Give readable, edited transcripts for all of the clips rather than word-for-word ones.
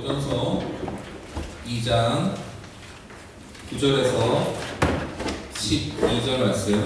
고린도전서 2장 9절에서 12절 말씀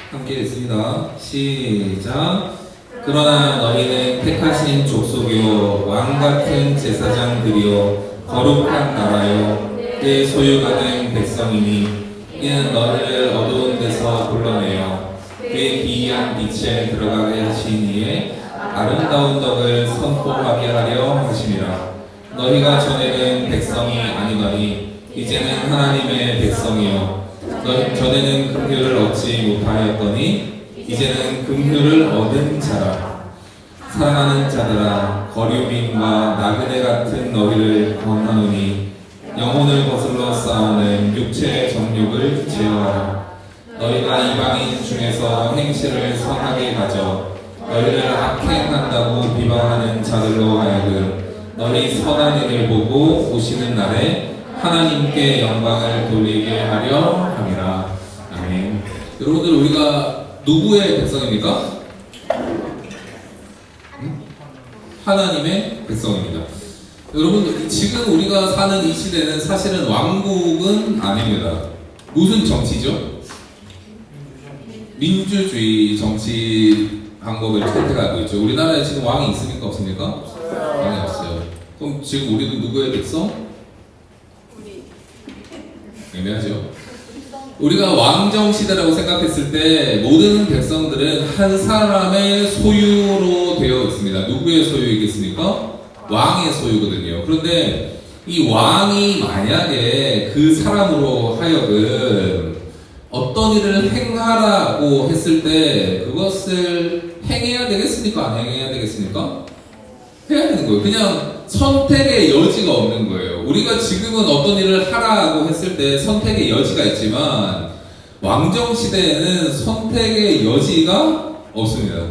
함께 읽습니다. 시작. 그러나 너희는 택하신 족속이요 왕같은 제사장들이요 거룩한 나라요 내 소유가 된 백성이니 이는 너희를 어두운 데서 불러내어 그의 기이한 빛에 들어가게 하신 이에 아름다운 덕을 선포하게 하려 하심이라. 너희가 전에는 백성이 아니더니 이제는 하나님의 백성이요 너희 전에는 긍휼을 얻지 못하였더니 이제는 긍휼을 얻은 자라. 사랑하는 자들아 거류민과 나그네 같은 너희를 권하노니 영혼을 거슬러 싸우는 육체의 정욕을 제어하라. 너희가 이방인 중에서 행실을 선하게 가져 너희를 악행한다고 비방하는 자들로 하여금 너희 선한 일을 보고 오시는 날에 하나님께 영광을 돌리게 하려 함이라. 아멘. 여러분들 우리가 누구의 백성입니까? 하나님의 백성입니다. 여러분 지금 우리가 사는 이 시대는 사실은 왕국은 아닙니다. 무슨 정치죠? 민주주의 정치 방법을 채택하고 있죠. 우리나라에 지금 왕이 있습니까? 없습니까? 왕이 없어요. 그럼 지금 우리는 누구의 백성? 애매하죠. 우리가 왕정 시대라고 생각했을 때 모든 백성들은 한 사람의 소유로 되어 있습니다. 누구의 소유이겠습니까? 왕의 소유거든요. 그런데 이 왕이 만약에 그 사람으로 하여금 어떤 일을 행하라고 했을 때 그것을 행해야 되겠습니까? 안 행해야 되겠습니까? 해야 되는 거예요. 그냥 선택의 여지가 없는 거예요. 우리가 지금은 어떤 일을 하라고 했을 때 선택의 여지가 있지만 왕정 시대에는 선택의 여지가 없습니다.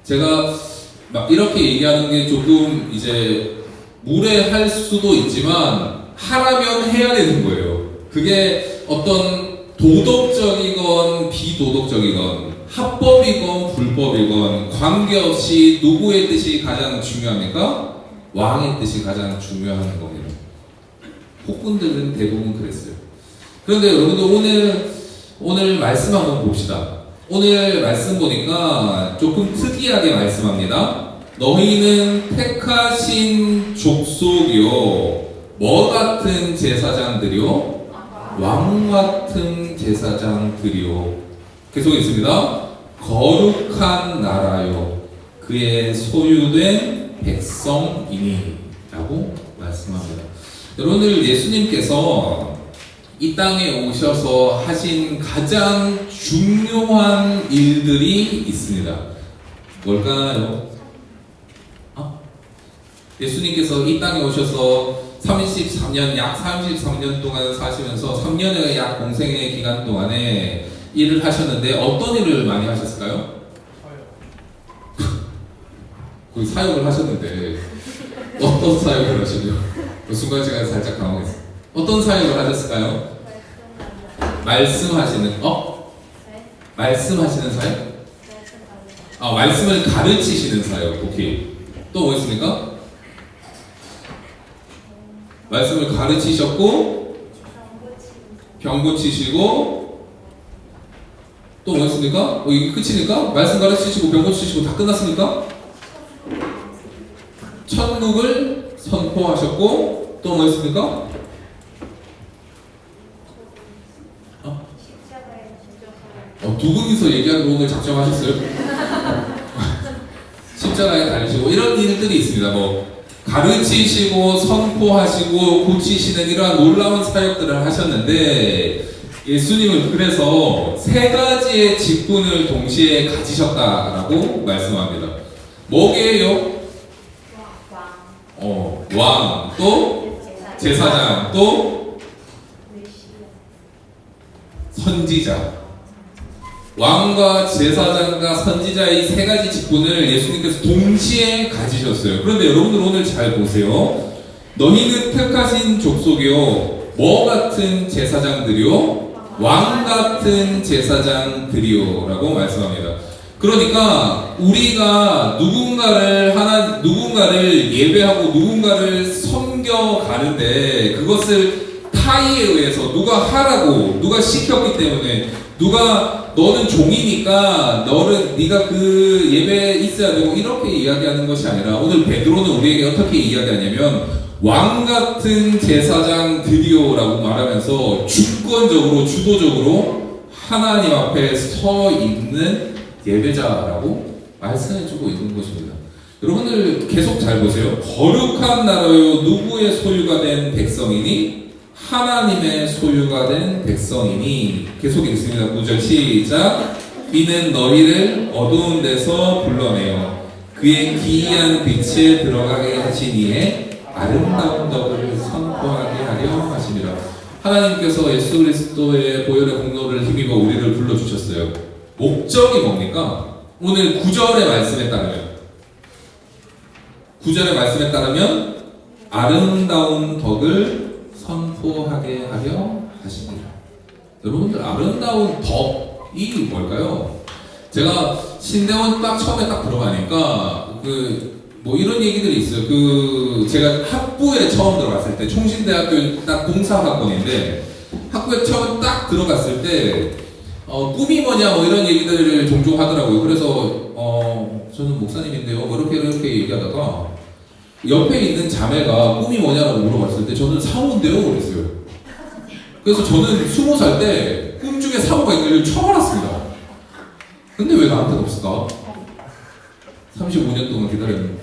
제가 막 이렇게 얘기하는 게 조금 이제 무례할 수도 있지만 하라면 해야 되는 거예요. 그게 어떤 도덕적이건 비도덕적이건 합법이건 불법이건 관계없이 누구의 뜻이 가장 중요합니까? 왕의 뜻이 가장 중요한 겁니다. 폭군들은 대부분 그랬어요. 그런데 여러분들 오늘 말씀 한번 봅시다. 오늘 말씀 보니까 조금 특이하게 말씀합니다. 너희는 택하신 족속이요 뭐 같은 제사장들이요 왕 같은 제사장들이요 계속 있습니다. 거룩한 나라요 그의 소유된 백성이니 라고 말씀합니다. 여러분들 예수님께서 이 땅에 오셔서 하신 가장 중요한 일들이 있습니다. 뭘까요? 예수님께서 이 땅에 오셔서 약 33년 동안 사시면서 3년의 약 공생의 기간 동안에 일을 하셨는데 어떤 일을 많이 하셨을까요? 그 사역을 하셨는데 어떤 사역을 하시죠? 순간 제가 살짝 당황했어요. 어떤 사역을 하셨을까요? 말씀하시는 말씀하시는 사역? 말씀을 가르치시는 사역. 오케이. 또 뭐 있습니까? 말씀을 가르치셨고 병 고치시고 또 뭐 있습니까? 이게 끝입니까? 말씀 가르치시고 병 고치시고 다 끝났습니까? 천국을 선포하셨고 또 뭐 있습니까? 두 분이서 얘기하는 거 오늘 작정하셨어요? 십자가에 달리시고 이런 일들이 있습니다. 뭐 가르치시고 선포하시고 고치시는 이러한 놀라운 사역들을 하셨는데 예수님은 그래서 세 가지의 직분을 동시에 가지셨다라고 말씀합니다. 뭐게요? 왕, 또 제사장, 또 선지자. 왕과 제사장과 선지자의 세 가지 직분을 예수님께서 동시에 가지셨어요. 그런데 여러분들 오늘 잘 보세요. 너희는 택하신 족속이요 뭐 같은 제사장들이요 왕 같은 제사장들이요 라고 말씀합니다. 그러니까 우리가 누군가를 예배하고 누군가를 섬겨 가는데 그것을 타의에 의해서 누가 하라고 누가 시켰기 때문에 너는 종이니까 네가 그 예배에 있어야 되고 이렇게 이야기하는 것이 아니라 오늘 베드로는 우리에게 어떻게 이야기하냐면 왕 같은 제사장 드디어라고 말하면서 주권적으로 주도적으로 하나님 앞에 서 있는 예배자라고 말씀해주고 있는 것입니다. 여러분들 계속 잘 보세요. 거룩한 나라요 누구의 소유가 된 백성이니? 하나님의 소유가 된 백성이니. 계속 읽습니다. 9절 시작. 이는 너희를 어두운 데서 불러내어 그의 기이한 빛에 들어가게 하시니에 아름다운 덕을 선포하게 하려 하심이라. 하나님께서 예수 그리스도의 보혈의 공로를 힘입어 우리를 불러주셨어요. 목적이 뭡니까? 오늘 9절의 말씀에 따르면 아름다운 덕을 선포하게 하려 하십니다. 여러분들 아름다운 덕이 뭘까요? 제가 신대원 처음에 들어가니까 뭐 이런 얘기들이 있어요. 제가 학부에 처음 들어갔을 때 총신대학교 딱 공사학번인데 학부에 처음 딱 들어갔을 때 꿈이 뭐냐 뭐 이런 얘기들을 종종 하더라고요. 그래서 저는 목사님인데요. 뭐 이렇게 얘기하다가 옆에 있는 자매가 꿈이 뭐냐라고 물어봤을 때 저는 사모인데요 그랬어요. 그래서 저는 20살 때 꿈 중에 사모가 있는 걸 처음 알았습니다. 근데 왜 나한테는 없을까? 35년 동안 기다렸는데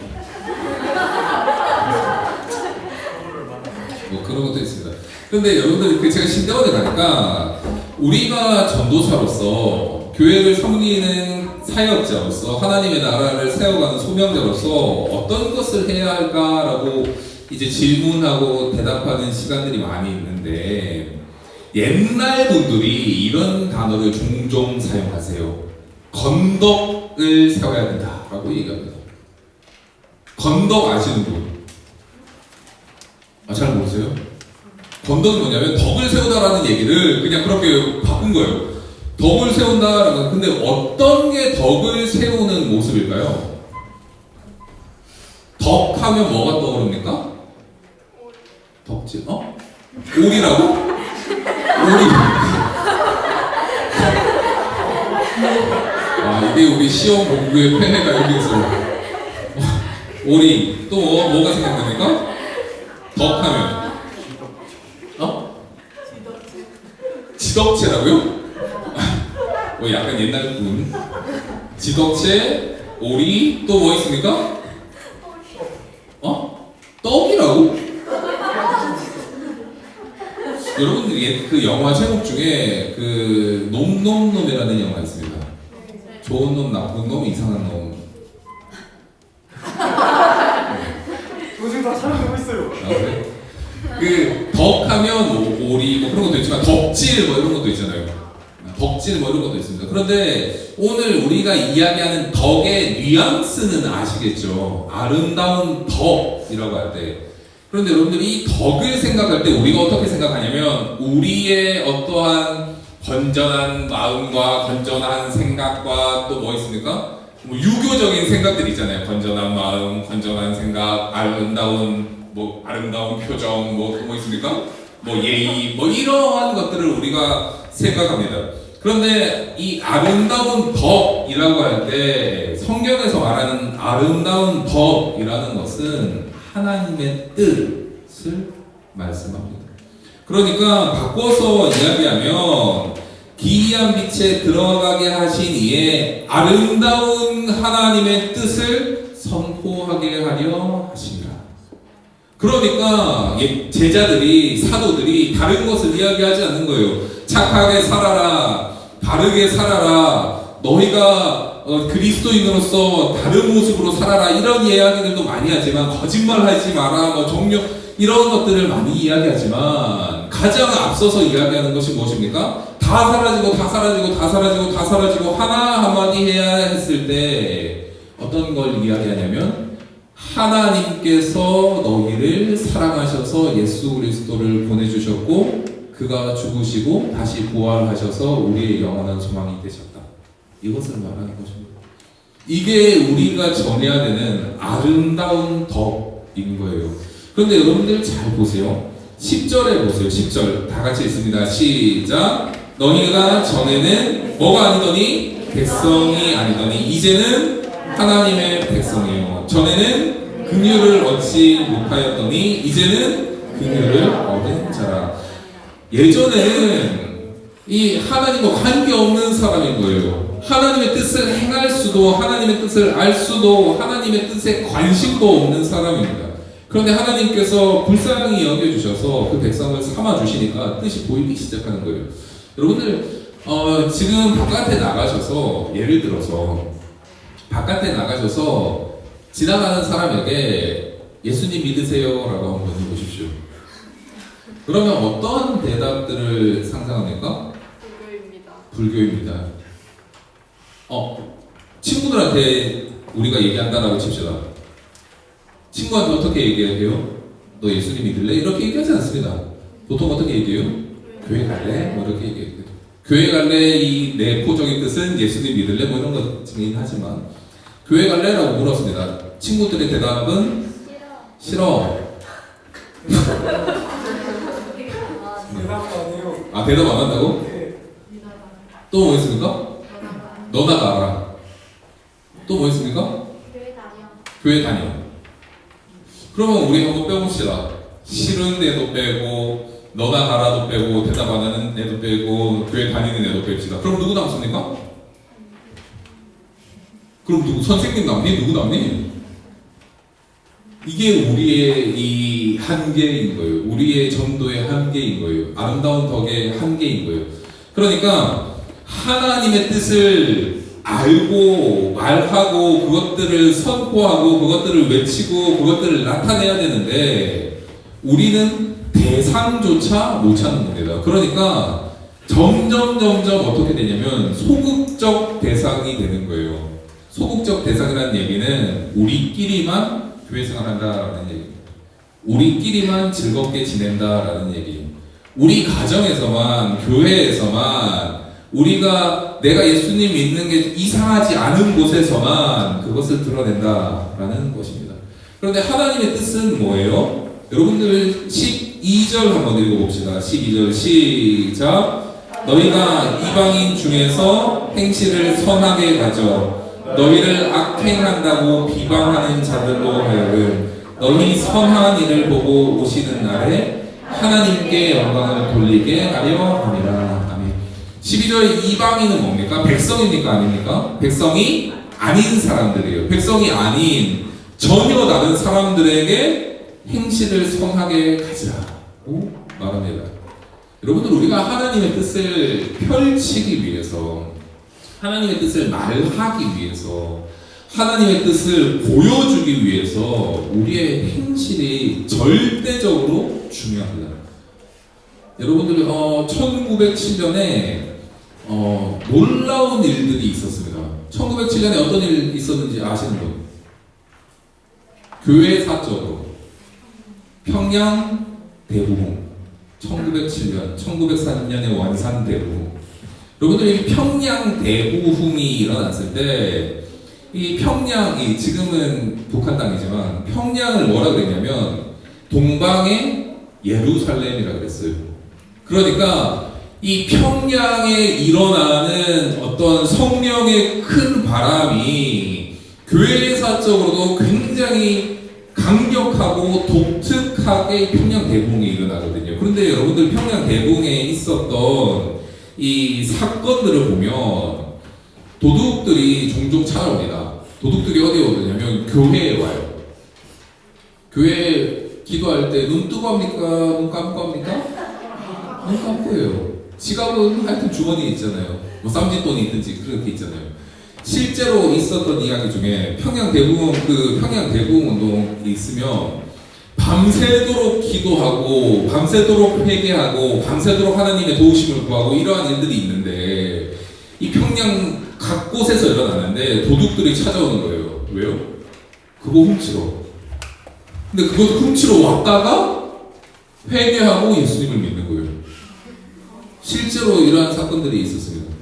뭐 그런 것도 있습니다. 근데 여러분들 제가 신대원에 가니까 우리가 전도사로서 교회를 섬기는 사역자로서 하나님의 나라를 세워가는 소명자로서 어떤 것을 해야 할까라고 이제 질문하고 대답하는 시간들이 많이 있는데 옛날 분들이 이런 단어를 종종 사용하세요. 건덕을 세워야 된다라고 얘기합니다. 건덕 아시는 분? 잘 모르세요? 건덕이 뭐냐면 덕을 세우다라는 얘기를 그냥 그렇게 바꾼 거예요. 덕을 세운다라는. 근데 어떤 게 덕을 세우는 모습일까요? 덕하면 뭐가 떠오릅니까? 덕질? 오리라고? 오리. 이게 우리 시험 공부의 폐해가 여기 있어요. 오리. 또 뭐가 생각납니까? 덕하면 지덕체라고요? 약간 옛날 분. 지덕체, 오리, 또 뭐 있습니까? 떡이라고? 여러분들 그 영화 제목 중에 놈놈놈이라는 영화 있습니다. 좋은 놈, 나쁜 놈, 이상한 놈. 요즘 다 촬영되고 있어요. 그래? 덕하면 뭐 오리 뭐 그런 것도 있지만 덕질 뭐 이런 것도 있잖아요. 덕질 뭐 이런 것도 있습니다. 그런데 오늘 우리가 이야기하는 덕의 뉘앙스는 아시겠죠? 아름다운 덕이라고 할 때. 그런데 여러분들이 이 덕을 생각할 때 우리가 어떻게 생각하냐면 우리의 어떠한 건전한 마음과 건전한 생각과 또 뭐 있습니까? 뭐 유교적인 생각들이 있잖아요. 건전한 마음, 건전한 생각, 아름다운 표정, 뭐 있습니까? 뭐 예의, 뭐 이러한 것들을 우리가 생각합니다. 그런데 이 아름다운 덕이라고 할 때 성경에서 말하는 아름다운 덕이라는 것은 하나님의 뜻을 말씀합니다. 그러니까 바꿔서 이야기하면 기이한 빛에 들어가게 하신 이에 아름다운 하나님의 뜻을 선포하게 하려 하십니다. 그러니까 제자들이 사도들이 다른 것을 이야기하지 않는 거예요. 착하게 살아라, 바르게 살아라, 너희가 그리스도인으로서 다른 모습으로 살아라, 이런 이야기들도 많이 하지만 거짓말하지 마라, 뭐 정력 이런 것들을 많이 이야기하지만 가장 앞서서 이야기하는 것이 무엇입니까? 다 사라지고 하나 한마디 해야 했을 때 어떤 걸 이야기하냐면 하나님께서 너희를 사랑하셔서 예수 그리스도를 보내주셨고 그가 죽으시고 다시 부활하셔서 우리의 영원한 소망이 되셨다. 이것을 말하는 것입니다. 이게 우리가 전해야 되는 아름다운 덕인 거예요. 그런데 여러분들 잘 보세요. 10절에 보세요. 10절 다 같이 읽습니다. 시작. 너희가 전에는 뭐가 아니더니 백성이 아니더니 이제는 하나님의 백성이에요. 전에는 긍휼을 얻지 못하였더니 이제는 긍휼을 얻은 자라. 예전에는 이 하나님과 관계없는 사람인 거예요. 하나님의 뜻을 행할 수도 하나님의 뜻을 알 수도 하나님의 뜻에 관심도 없는 사람입니다. 그런데 하나님께서 불쌍히 여겨주셔서 그 백성을 삼아주시니까 뜻이 보이기 시작하는 거예요. 여러분들 지금 바깥에 나가셔서 예를 들어서 바깥에 나가셔서 지나가는 사람에게 예수님 믿으세요? 라고 한번 해보십시오. 그러면 어떤 대답들을 상상합니까? 불교입니다. 친구들한테 우리가 얘기한다라고 칩시다. 친구한테 어떻게 얘기해요? 너 예수님 믿을래? 이렇게 얘기하지 않습니다. 보통 어떻게 얘기해요? 교회 갈래? 뭐 이렇게 얘기해요. 교회 갈래? 이 내포적인 뜻은 예수님 믿을래? 뭐 이런 거긴 하지만 교회 갈래? 라고 물었습니다. 친구들의 대답은 싫어. 대답도 안 해요. 아, 대답 안 한다고? 네. 또 뭐 있습니까? 너나 가라. 또 뭐 있습니까? 교회 다녀. 그러면 우리 한번 빼봅시다. 싫은 애도 빼고 너나 가라도 빼고 대답 안 하는 애도 빼고 교회 다니는 애도 뺍시다. 그럼 누구 남습니까? 그럼 누구? 선생님 남니? 누구 남니? 이게 우리의 이 한계인 거예요. 우리의 전도의 한계인 거예요. 아름다운 덕의 한계인 거예요. 그러니까 하나님의 뜻을 알고 말하고 그것들을 선포하고 그것들을 외치고 그것들을 나타내야 되는데 우리는 대상조차 못 찾는 겁니다. 그러니까 점점 어떻게 되냐면 소극적 대상이 되는 거예요. 소극적 대상이라는 얘기는 우리끼리만 교회 생활한다라는 얘기입니다. 우리끼리만 즐겁게 지낸다라는 얘기예요. 우리 가정에서만 교회에서만 우리가 내가 예수님 믿는 게 이상하지 않은 곳에서만 그것을 드러낸다라는 것입니다. 그런데 하나님의 뜻은 뭐예요? 여러분들 12절 한번 읽어봅시다. 12절 시작. 너희가 이방인 중에서 행실을 선하게 가져 너희를 악행한다고 비방하는 자들로 하여금 너희 선한 일을 보고 오시는 날에 하나님께 영광을 돌리게 하려 함이라. 아멘. 12절 이방인은 뭡니까? 백성입니까? 아닙니까? 백성이 아닌 사람들이에요. 백성이 아닌 전혀 다른 사람들에게 행실을 선하게 가지라고 말합니다. 여러분들 우리가 하나님의 뜻을 펼치기 위해서 하나님의 뜻을 말하기 위해서 하나님의 뜻을 보여주기 위해서 우리의 행실이 절대적으로 중요합니다. 여러분들 1907년에 놀라운 일들이 있었습니다. 1907년에 어떤 일이 있었는지 아시는 분? 교회 사적으로 평양 대부흥 1907년, 1904년에 완산 대부흥. 여러분들이 평양 대부흥이 일어났을 때 이 평양이 지금은 북한 땅이지만 평양을 뭐라 그랬냐면 동방의 예루살렘이라 그랬어요. 그러니까 이 평양에 일어나는 어떤 성령의 큰 바람이 교회사적으로도 굉장히 강력하고 독특하게 평양 대부흥이 일어나거든요. 그런데 여러분들 평양 대부흥에 있었던 이 사건들을 보면 도둑들이 종종 찾아옵니다. 도둑들이 어디에 오느냐면 교회에 와요. 교회 기도할 때 눈 뜨고 합니까? 눈 감고 합니까? 눈 감고 해요. 지갑은 하여튼 주머니에 있잖아요. 뭐 쌈짓돈이 있든지 그렇게 있잖아요. 실제로 있었던 이야기 중에 평양 대부흥 운동이 있으면 밤새도록 기도하고 밤새도록 회개하고 밤새도록 하나님의 도우심을 구하고 이러한 일들이 있는데 이 평양 각 곳에서 일어나는데 도둑들이 찾아오는 거예요. 왜요? 그거 훔치러. 근데 그거 훔치러 왔다가 회개하고 예수님을 믿는 거예요. 실제로 이러한 사건들이 있었습니다.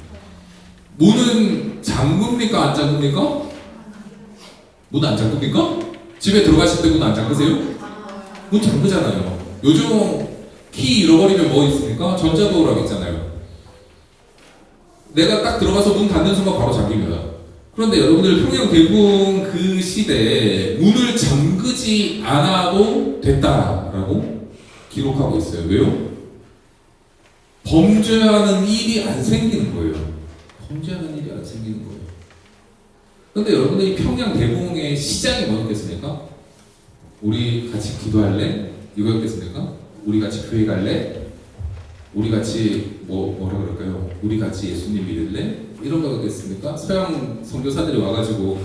문은 잠굽니까? 안 잠굽니까? 문 안 잠깁니까? 집에 들어가실 때 문 안 잠그세요? 문 잠그잖아요. 요즘 키 잃어버리면 뭐 있습니까? 전자도어락 있잖아요. 내가 딱 들어가서 문 닫는 순간 바로 잠깁니다. 그런데 여러분들 평양 대부분 그 시대에 문을 잠그지 않아도 됐다라고 기록하고 있어요. 왜요? 범죄하는 일이 안 생기는 거예요. 범죄하는 일이 안 생기는 거예요. 그런데 여러분들이 평양 대부흥의 시작이 뭐였겠습니까? 우리 같이 기도할래? 이거였겠습니까? 우리 같이 교회 갈래? 우리 같이 뭐라 그럴까요? 우리 같이 예수님 믿을래? 이런 거겠습니까? 서양 선교사들이 와가지고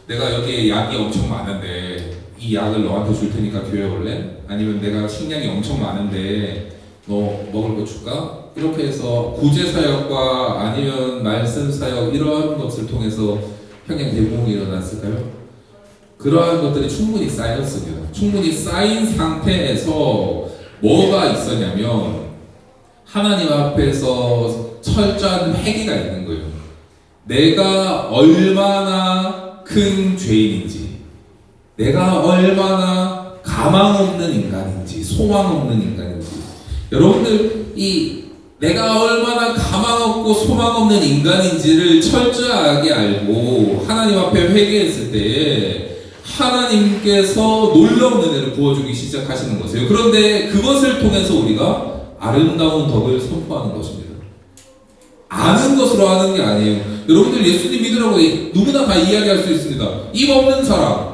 내가 여기에 약이 엄청 많은데 이 약을 너한테 줄 테니까 교회 올래? 아니면 내가 식량이 엄청 많은데 너 먹을 거 줄까? 이렇게 해서 구제 사역과 아니면 말씀 사역 이러한 것을 통해서 평양 대부흥이 일어났을까요? 그러한 것들이 충분히 쌓였습니다. 충분히 쌓인 상태에서 뭐가 있었냐면 하나님 앞에서 철저한 회개가 있는 거예요. 내가 얼마나 큰 죄인인지, 내가 얼마나 가망 없는 인간인지, 소망 없는 인간인지. 여러분들 내가 얼마나 가망 없고 소망 없는 인간인지를 철저하게 알고 하나님 앞에 회개했을 때에 하나님께서 놀라운 은혜를 부어주기 시작하시는 것이에요. 그런데 그것을 통해서 우리가 아름다운 덕을 선포하는 것입니다. 아는 것으로 하는 게 아니에요. 여러분들 예수님 믿으라고 누구나 다 이야기할 수 있습니다. 입 없는 사람.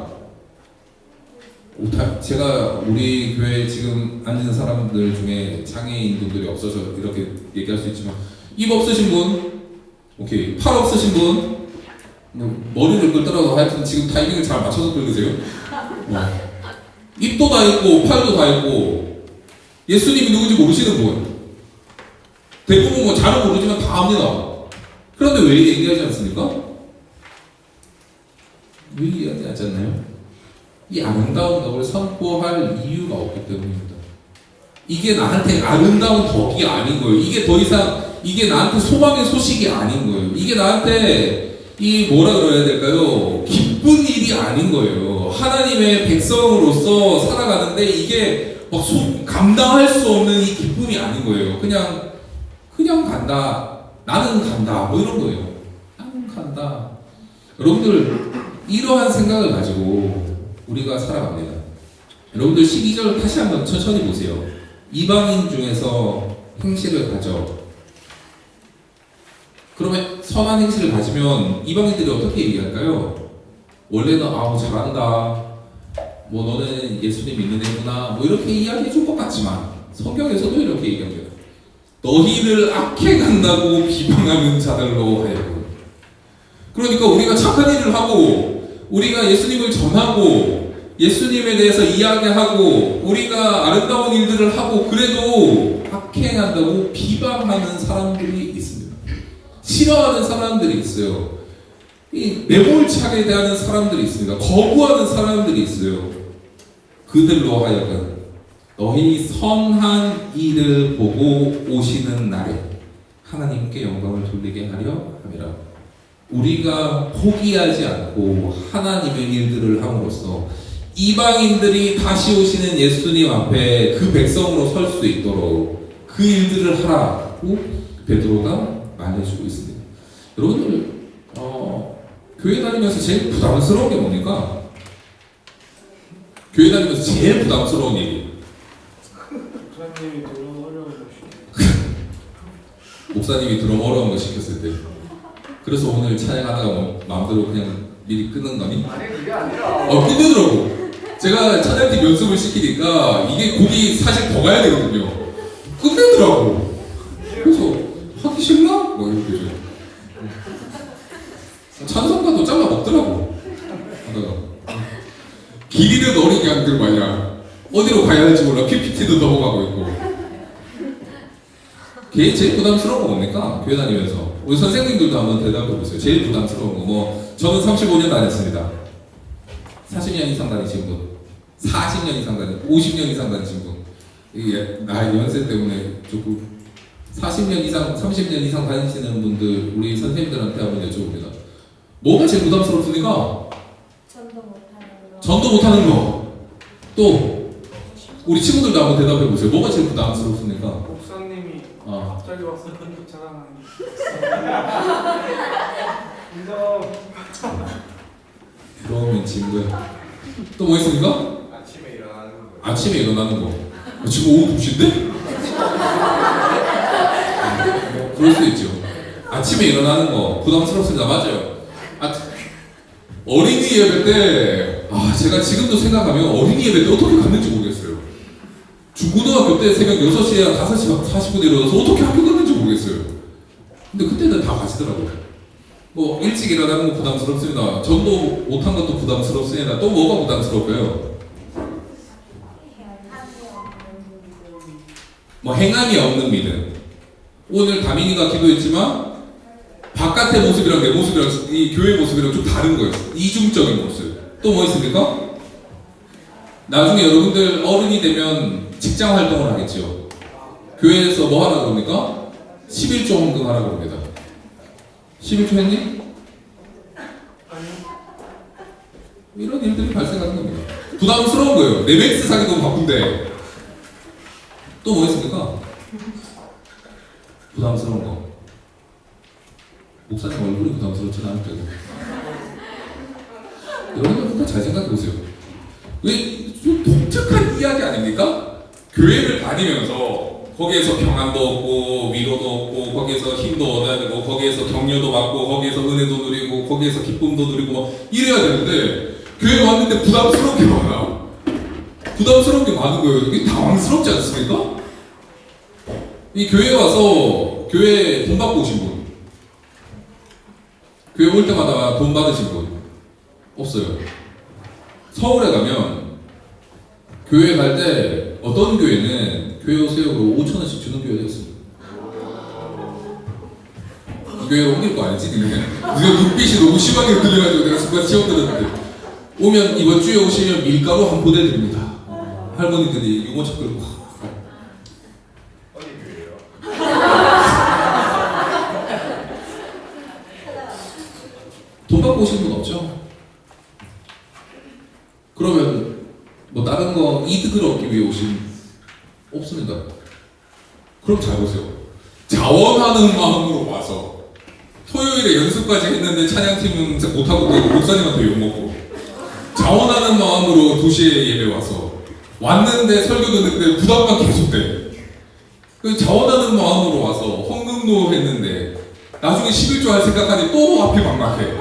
제가 우리 교회에 지금 앉은 사람들 중에 장애인 분들이 없어서 이렇게 얘기할 수 있지만 입 없으신 분, 오케이. 팔 없으신 분, 머리를 긁더라도 하여튼 지금 타이밍을 잘 맞춰서 긁으세요. 입도 다 있고 팔도 다 있고 예수님이 누군지 모르시는 분 대부분 뭐 잘은 모르지만 다 압니다. 그런데 왜 얘기하지 않습니까? 왜 얘기하지 않나요? 이 아름다운 덕을 선포할 이유가 없기 때문입니다. 이게 나한테 아름다운 덕이 아닌 거예요. 이게 더 이상 이게 나한테 소망의 소식이 아닌 거예요. 이게 나한테 뭐라 그래야 될까요? 기쁜 일이 아닌 거예요. 하나님의 백성으로서 살아가는데 이게 막 감당할 수 없는 이 기쁨이 아닌 거예요. 그냥 간다. 나는 간다. 뭐 이런 거예요. 나는 간다. 여러분들 이러한 생각을 가지고 우리가 살아갑니다. 여러분들 12절 다시 한번 천천히 보세요. 이방인 중에서 행실을 가져. 그러면 선한 행실을 가지면 이방인들이 어떻게 얘기할까요? 원래는 잘한다. 뭐 너는 예수님 믿는 애구나. 뭐 이렇게 이야기해 줄 것 같지만 성경에서도 이렇게 얘기합니다. 너희를 악해간다고 비방하는 자들로 하여금. 그러니까 우리가 착한 일을 하고 우리가 예수님을 전하고 예수님에 대해서 이야기하고 우리가 아름다운 일들을 하고 그래도 악행한다고 비방하는 사람들이 있습니다. 싫어하는 사람들이 있어요. 매몰차게 대하는 사람들이 있습니다. 거부하는 사람들이 있어요. 그들로 하여금 너희 선한 일을 보고 오시는 날에 하나님께 영광을 돌리게 하려 함이라. 우리가 포기하지 않고 하나님의 일들을 함으로써 이방인들이 다시 오시는 예수님 앞에 그 백성으로 설 수 있도록 그 일들을 하라고 베드로가 말해주고 있습니다. 여러분들 교회 다니면서 제일 부담스러운 게 뭡니까? 교회 다니면서 제일 부담스러운 얘기. 목사님이 너무 어려운 거 목사님이 드럼 어려운 거 시켰을 때. 그래서 오늘 찬양하다가 마음대로 그냥 미리 끊는 거니? 아니 그게 아니라 끝내더라고. 제가 찬양팀 연습을 시키니까 이게 곡이 사실 더 가야 되거든요. 끝내더라고. 그래서 하기 싫나? 뭐 이렇게 찬송가도 잘라 먹더라고. 길 잃은 어린 양들 마냥 어디로 가야 할지 몰라 PPT도 넘어가고 있고. 걔 제일 부담스러운 거 뭡니까? 교회 다니면서 우리 선생님들도 한번 대답해 보세요. 제일 부담스러운 거 저는 35년 다녔습니다. 40년 이상 다니신 분, 40년 이상 다니신 분, 50년 이상 다니신 분. 이게 나이 연세 때문에 조금 40년 이상, 30년 이상 다니시는 분들 우리 선생님들한테 한번 여쭤봅니다. 뭐가 제일 부담스럽습니까? 전도 못하는 전도 못하는 거. 또 우리 친구들도 한번 대답해 보세요. 뭐가 제일 부담스럽습니까? 목사님이 아, 갑자기 와서 근육 자랑하는 인정. 그러면 친구야. 또 뭐 있습니까? 아침에 일어나는 거. 아침에 일어나는 거. 지금 오후 2시인데? 그럴 수도 있죠. 아침에 일어나는 거 부담스럽습니다. 맞아요. 어린이 예배 때, 제가 지금도 생각하면 어린이 예배 때 어떻게 갔는지 모르겠어요. 중고등학교 때 새벽 6시에 5시 40분에 일어나서 어떻게 학교 갔는지 모르겠어요. 근데 그때는 다 가시더라고요. 뭐 일찍 일어나는 거 부담스럽습니다. 전도 못한 것도 부담스럽습니다. 또 뭐가 부담스럽고요? 뭐 행함이 없는 믿음. 오늘 다민이가 기도했지만 바깥의 모습이랑 내 모습이랑 이 교회 모습이랑 좀 다른 거예요. 이중적인 모습. 또 뭐 있습니까? 나중에 여러분들 어른이 되면 직장 활동을 하겠죠. 교회에서 뭐 하라 그럽니까? 11조 헌금 하라 그럽니다. 11조 했니? 아니. 이런 일들이 발생하는 겁니다. 부담스러운 거예요. 내 맥스 사기 너무 바쁜데. 또 뭐 있습니까? 부담스러운 거. 목사님 얼굴이 부담스럽지는 않을 거예요. 여러분들 한번 잘 생각해 보세요. 왜 좀 독특한 이야기 아닙니까? 교회를 다니면서 거기에서 평안도 얻고 위로도 얻고 거기에서 힘도 얻어야 되고 거기에서 격려도 받고 거기에서 은혜도 누리고 거기에서 기쁨도 누리고 막 이래야 되는데 교회 왔는데 부담스러운 게 많아. 부담스러운 게 많은 거예요. 이게 당황스럽지 않습니까? 이 교회에 와서 교회 돈 받고 오신 분, 교회 올 때마다 돈 받으신 분 없어요. 서울에 가면 교회 갈 때 어떤 교회는 교회 오세요 그러고 5,000원씩 주는 교회가 있습니다. 이 교회로 옮길 거 알지? 네가 눈빛이 너무 심하게 들려가지고 내가 순간 시험 들었는데 오면 이번 주에 오시면 밀가루 한 포대 드립니다. 할머니들이 유모차 끌고 어디 교회요? 돈 받고 오신 분 없죠? 그러면 뭐 다른 거 이득을 얻기 위해 오신 없습니다. 그럼 잘 보세요. 자원하는 마음으로 와서 토요일에 연습까지 했는데 찬양팀은 못하고 또 목사님한테 욕먹고 자원하는 마음으로 2시에 예배 와서 왔는데 설교 듣는데 부담만 계속돼. 그 자원하는 마음으로 와서 헌금도 했는데 나중에 11조 할 생각하니 또 앞이 막막해.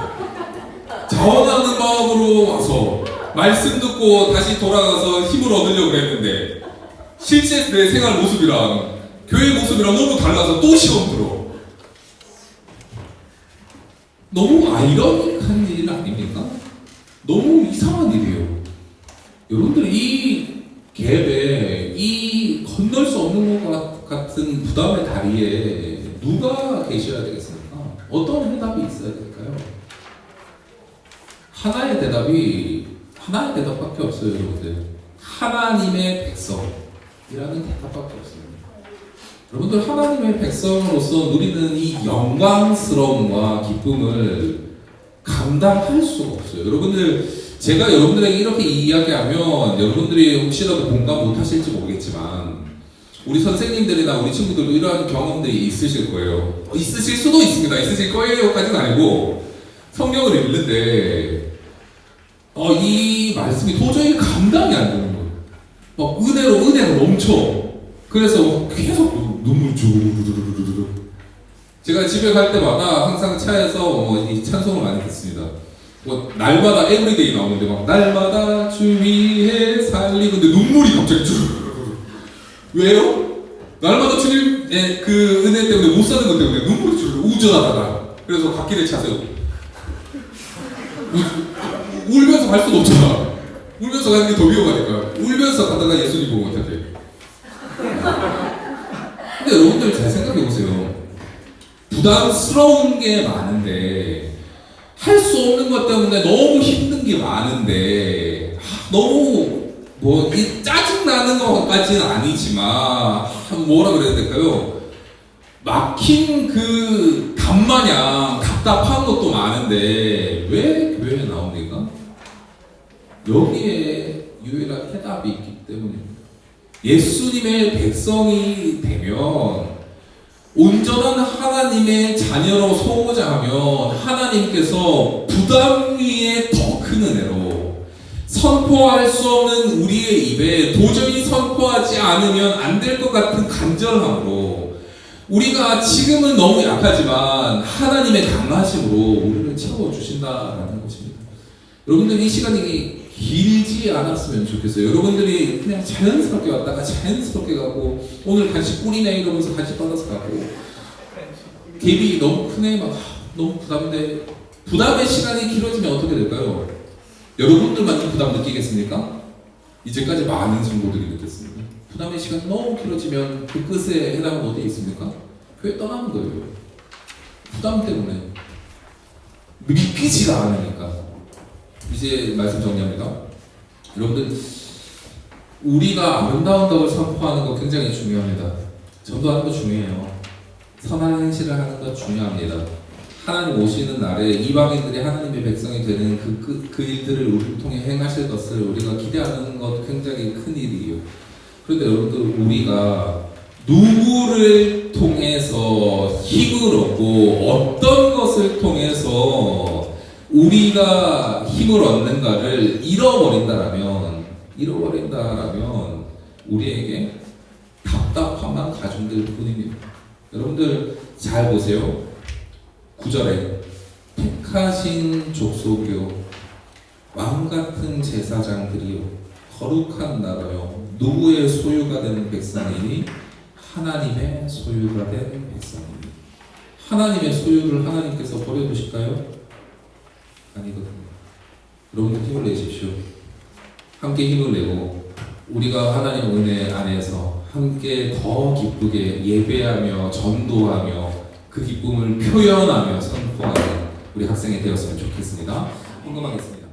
자원하는 마음으로 와서 말씀 듣고 다시 돌아가서 힘을 얻으려고 했는데 실제 내 생활 모습이랑 교회 모습이랑 너무 달라서 또 시험 들어. 너무 아이러니한 일 아닙니까? 너무 이상한 일이에요. 여러분들 이 갭에 이 건널 수 없는 것 같은 부담의 다리에 누가 계셔야 되겠습니까? 어떤 해답이 있어야 될까요? 하나의 대답밖에 없어요, 여러분들. 하나님의 백성이라는 대답밖에 없습니다. 여러분들 하나님의 백성으로서 누리는 이 영광스러움과 기쁨을 감당할 수가 없어요. 여러분들 제가 여러분들에게 이렇게 이야기하면 여러분들이 혹시라도 공감 못하실지 모르겠지만 우리 선생님들이나 우리 친구들도 이러한 경험들이 있으실 거예요. 있으실 수도 있습니다. 있으실 거예요까지는 아니고 성경을 읽는데 이 말씀이 도저히 감당이 안 되는 거예요. 막 은혜가 넘쳐. 그래서 계속 눈물이 주르르르르르. 제가 집에 갈 때마다 항상 차에서 이 찬송을 많이 듣습니다. 뭐 날마다 에브리데이 나오는데 막 날마다 주 위에 살리고 근데 눈물이 갑자기 주르르르. 왜요? 날마다 주님의 그 은혜 때문에 못 사는 것 때문에 눈물이 주르르 우전하다가 그래서 갓길에 차세요. 울면서 갈 수도 없잖아. 울면서 가는 게 더 위험하니까. 울면서 가다가 예수님 보면 어떡해. 근데 여러분들 잘 생각해보세요. 부담스러운 게 많은데 할 수 없는 것 때문에 너무 힘든 게 많은데 너무 이 짜증나는 것까지는 아니지만 뭐라 그래야 될까요? 막힌 그 담마냥 답답한 것도 많은데 왜 교회에 나옵니까? 여기에 유일한 해답이 있기 때문입니다. 예수님의 백성이 되면 온전한 하나님의 자녀로 서고자 하면 하나님께서 부담 위에 더 큰 은혜로 선포할 수 없는 우리의 입에 도저히 선포하지 않으면 안 될 것 같은 간절함으로 우리가 지금은 너무 약하지만 하나님의 강하심으로 우리를 채워주신다라는 것입니다. 여러분들 이 시간이 길지 않았으면 좋겠어요. 여러분들이 그냥 자연스럽게 왔다가 자연스럽게 가고 오늘 간식 꿀이네 이러면서 간식 받아서 가고 갭이 너무 크네 막 너무 부담돼. 부담의 시간이 길어지면 어떻게 될까요? 여러분들만 좀 부담 느끼겠습니까? 이제까지 많은 성도들이 느꼈습니다. 부담의 시간이 너무 길어지면 그 끝에 해당은 어디에 있습니까? 교회 떠나는 거예요. 부담 때문에 믿기지가 않으니까. 이제 말씀 정리합니다. 여러분들 우리가 아름다운 덕을 선포하는 거 굉장히 중요합니다. 전도하는 거 중요해요. 선한 행실을 하는 거 중요합니다. 하나님 오시는 날에 이방인들이 하나님의 백성이 되는 그 일들을 우리를 통해 행하실 것을 우리가 기대하는 것 굉장히 큰 일이에요. 그런데 여러분들 우리가 누구를 통해서 힘을 얻고 어떤 것을 통해서 우리가 힘을 얻는가를 잃어버린다라면 우리에게 답답함만 가중될 뿐입니다. 여러분들 잘 보세요. 9절에 택하신 족속이요 왕같은 제사장들이요 거룩한 나라요 누구의 소유가 되는 백성이니 하나님의 소유가 된 백성이니. 하나님의 소유를 하나님께서 버려두실까요? 아니거든요. 여러분들 힘을 내십시오. 함께 힘을 내고 우리가 하나님의 은혜 안에서 함께 더 기쁘게 예배하며 전도하며 그 기쁨을 표현하며 선포하는 우리 학생이 되었으면 좋겠습니다. 궁금하겠습니다.